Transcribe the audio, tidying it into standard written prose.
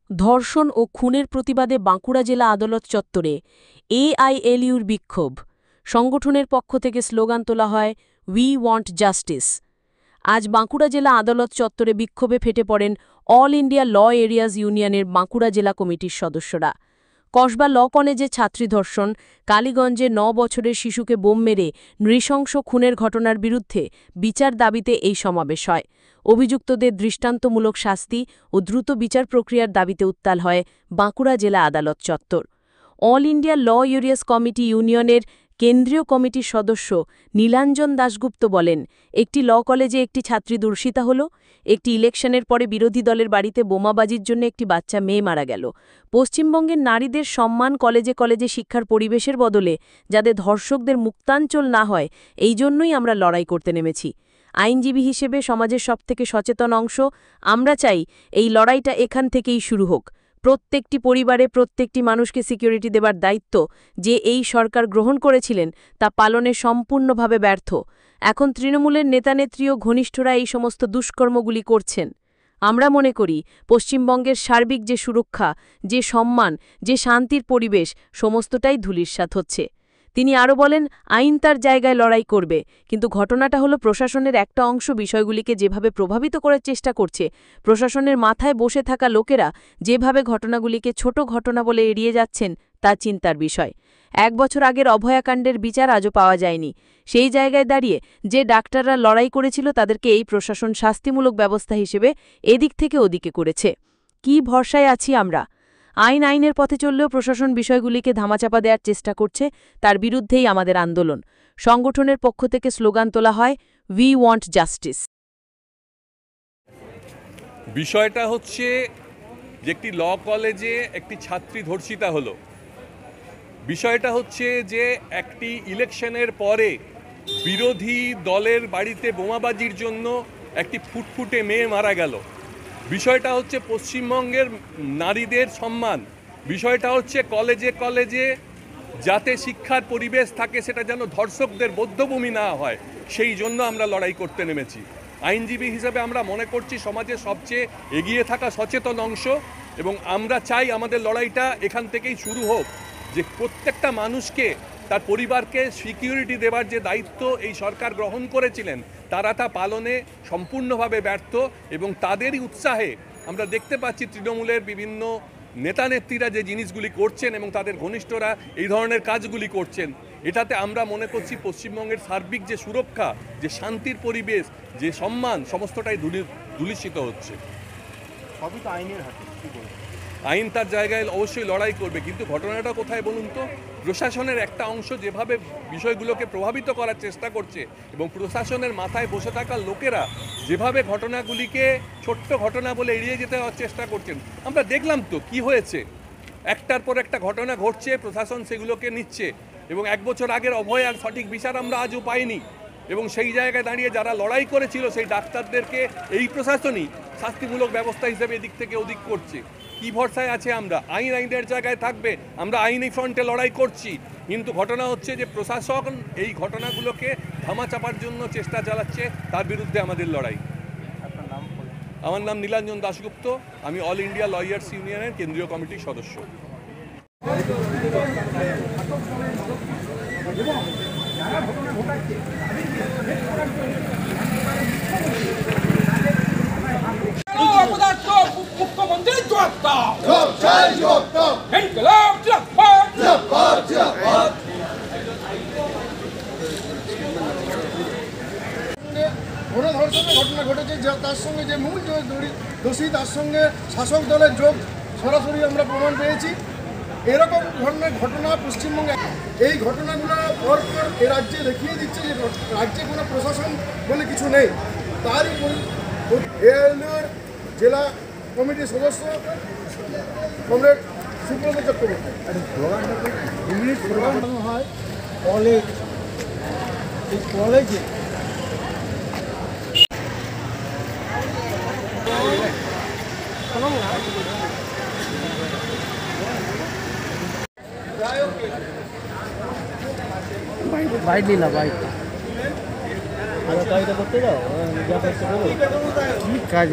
ধর্ষণ ও খুনের প্রতিবাদে বাঁকুড়া জেলা আদালত চত্বরে এআইএলইউর বিক্ষোভ। সংগঠনের পক্ষ থেকে স্লোগান তোলা হয়, উই ওয়ান্ট জাস্টিস। আজ বাঁকুড়া জেলা আদালত চত্বরে বিক্ষোভে ফেটে পড়েন অল ইন্ডিয়া ল এরিয়াজ ইউনিয়নের বাঁকুড়া জেলা কমিটির সদস্যরা। কসবা ল কলেজে ছাত্রী ধর্ষণ, কালীগঞ্জে ৯ বছরের শিশুকে বোম মেরে নৃশংস খুনের ঘটনার বিরুদ্ধে বিচার দাবিতে এই সমাবেশ হয়। অভিযুক্তদের দৃষ্টান্তমূলক শাস্তি ও দ্রুত বিচার প্রক্রিয়ার দাবিতে উত্তাল হয় বাঁকুড়া জেলা আদালত চত্বর। অল ইন্ডিয়া ল এরিয়াজ কমিটি ইউনিয়নের কেন্দ্রীয় কমিটির সদস্য নীলাঞ্জন দাশগুপ্ত বলেন, একটি ল কলেজে একটি ছাত্রী ধর্ষিতা হল, একটি ইলেকশনের পরে বিরোধী দলের বাড়িতে বোমাবাজির জন্য একটি বাচ্চা মেয়ে মারা গেল। পশ্চিমবঙ্গের নারীদের সম্মান কলেজে কলেজে শিক্ষার পরিবেশের বদলে যাতে ধর্ষকদের মুক্তাঞ্চল না হয়, এই জন্যই আমরা লড়াই করতে নেমেছি। আইনজীবী হিসেবে সমাজের সবথেকে সচেতন অংশ আমরা চাই এই লড়াইটা এখান থেকেই শুরু হোক। প্রত্যেকটি পরিবারে প্রত্যেকটি মানুষকে সিকিউরিটি দেবার দায়িত্ব যে এই সরকার গ্রহণ করেছিলেন তা পালনে সম্পূর্ণভাবে ব্যর্থ। এখন তৃণমূলের নেতানেত্রী ও ঘনিষ্ঠরা এই সমস্ত দুষ্কর্মগুলি করছেন। আমরা মনে করি পশ্চিমবঙ্গের সার্বিক যে সুরক্ষা, যে সম্মান, যে শান্তির পরিবেশ সমস্তটাই ধূলিসাৎ হচ্ছে। তিনি আরও বলেন, আইন তার জায়গায় লড়াই করবে, কিন্তু ঘটনাটা হলো প্রশাসনের একটা অংশ বিষয়গুলিকে যেভাবে প্রভাবিত করার চেষ্টা করছে, প্রশাসনের মাথায় বসে থাকা লোকেরা যেভাবে ঘটনাগুলিকে ছোট ঘটনা বলে এড়িয়ে যাচ্ছেন তা চিন্তার বিষয়। 1 বছর আগের অভয়াকাণ্ডের বিচার আজও পাওয়া যায়নি। সেই জায়গায় দাঁড়িয়ে যে ডাক্তাররা লড়াই করেছিল তাদেরকে এই প্রশাসন শাস্তিমূলক ব্যবস্থা হিসেবে এদিক থেকে ওদিকে করেছে। কি ভরসায় আছি আমরা? আইনের পথে চললেও প্রশাসন বিষয়গুলিকে ধামাচাপা দেওয়ার চেষ্টা করছে, তার বিরুদ্ধেই আমাদের আন্দোলন। সংগঠনের পক্ষ থেকে স্লোগান তোলা হয়, উই ওয়ান্ট জাস্টিস। বিষয়টা হচ্ছে যে একটি ল কলেজে একটি ছাত্রী ধর্ষিতা হলো। বিষয়টা হচ্ছে যে একটি ইলেকশনের পরে বিরোধী দলের বাড়িতে বোমাবাজির জন্য একটি ফুটফুটে মেয়ে মারা গেল। বিষয়টা হচ্ছে পশ্চিমবঙ্গের নারীদের সম্মান। বিষয়টা হচ্ছে কলেজে কলেজে যাতে শিক্ষার পরিবেশ থাকে, সেটা যেন ধর্ষকদের বধ্যভূমি না হয়, সেই জন্য আমরা লড়াই করতে নেমেছি। আইনজীবী হিসেবে আমরা মনে করছি সমাজের সবচেয়ে এগিয়ে থাকা সচেতন অংশ, এবং আমরা চাই আমাদের লড়াইটা এখান থেকেই শুরু হোক, যে প্রত্যেকটা মানুষকে তার পরিবারকে সিকিউরিটি দেওয়ার যে দায়িত্ব এই সরকার গ্রহণ করেছিলেন তারা তা পালনে সম্পূর্ণভাবে ব্যর্থ। এবং তাদেরই উৎসাহে আমরা দেখতে পাচ্ছি তৃণমূলের বিভিন্ন নেতানেত্রীরা যে জিনিসগুলি করছেন এবং তাদের ঘনিষ্ঠরা এই ধরনের কাজগুলি করছেন। এটাতে আমরা মনে করছি পশ্চিমবঙ্গের সার্বিক যে সুরক্ষা, যে শান্তির পরিবেশ, যে সম্মান, সমস্তটাই ধূলিসাৎ হচ্ছে। সবই তো আইনের হাতে। আইন তার জায়গায় অবশ্যই লড়াই করবে, কিন্তু ঘটনাটা কোথায় বলুন তো? প্রশাসনের একটা অংশ যেভাবে বিষয়গুলোকে প্রভাবিত করার চেষ্টা করছে এবং প্রশাসনের মাথায় বসে থাকা লোকেরা যেভাবে ঘটনাগুলিকে ছোট্ট ঘটনা বলে এড়িয়ে যেতে চেষ্টা করছেন। আমরা দেখলাম তো কি হয়েছে, একটার পর একটা ঘটনা ঘটছে, প্রশাসন সেগুলোকে নিচ্ছে, এবং 1 বছর আগের অভয়ার সঠিক বিচার আমরা আজও পাইনি। এবং সেই জায়গায় দাঁড়িয়ে যারা লড়াই করেছিল সেই ডাক্তারদেরকে এই প্রশাসনই শাস্তিমূলক ব্যবস্থা হিসেবে এদিক থেকে ওদিক করছে। কি ভরসায় আছে আমরা? আইনের জায়গায় থাকবে, আমরা আইনি ফ্রন্টে লড়াই করছি, কিন্তু ঘটনা হচ্ছে যে প্রশাসন এই ঘটনাগুলোকে ধামাচাপার জন্য চেষ্টা চালাচ্ছে, তার বিরুদ্ধে আমাদের লড়াই। আমার নাম নীলাঞ্জন দাশগুপ্ত, আমি অল ইন্ডিয়া লয়ার্স ইউনিয়নের কেন্দ্রীয় কমিটির সদস্য। গণধর্ষণের ঘটনা ঘটেছে, তার সঙ্গে যে মূল দোষী তার সঙ্গে শাসক দলের যোগ সরাসরি আমরা প্রমাণ পেয়েছি। এরকম ধরনের ঘটনা পশ্চিমবঙ্গে, এই ঘটনাগুলো পরপর এ রাজ্যে দেখিয়ে দিচ্ছে যে রাজ্যে কোনো প্রশাসন বলে কিছু নেই। তারই এআইএলইউর জেলা কমিটির সদস্য কমরেড সুব্রত চট্টোপাধ্যায় হয় কলেজ, এই কলেজে বাইট নিলা বাইট কাজটা করতে দাও, যা করতে বলো। কাজ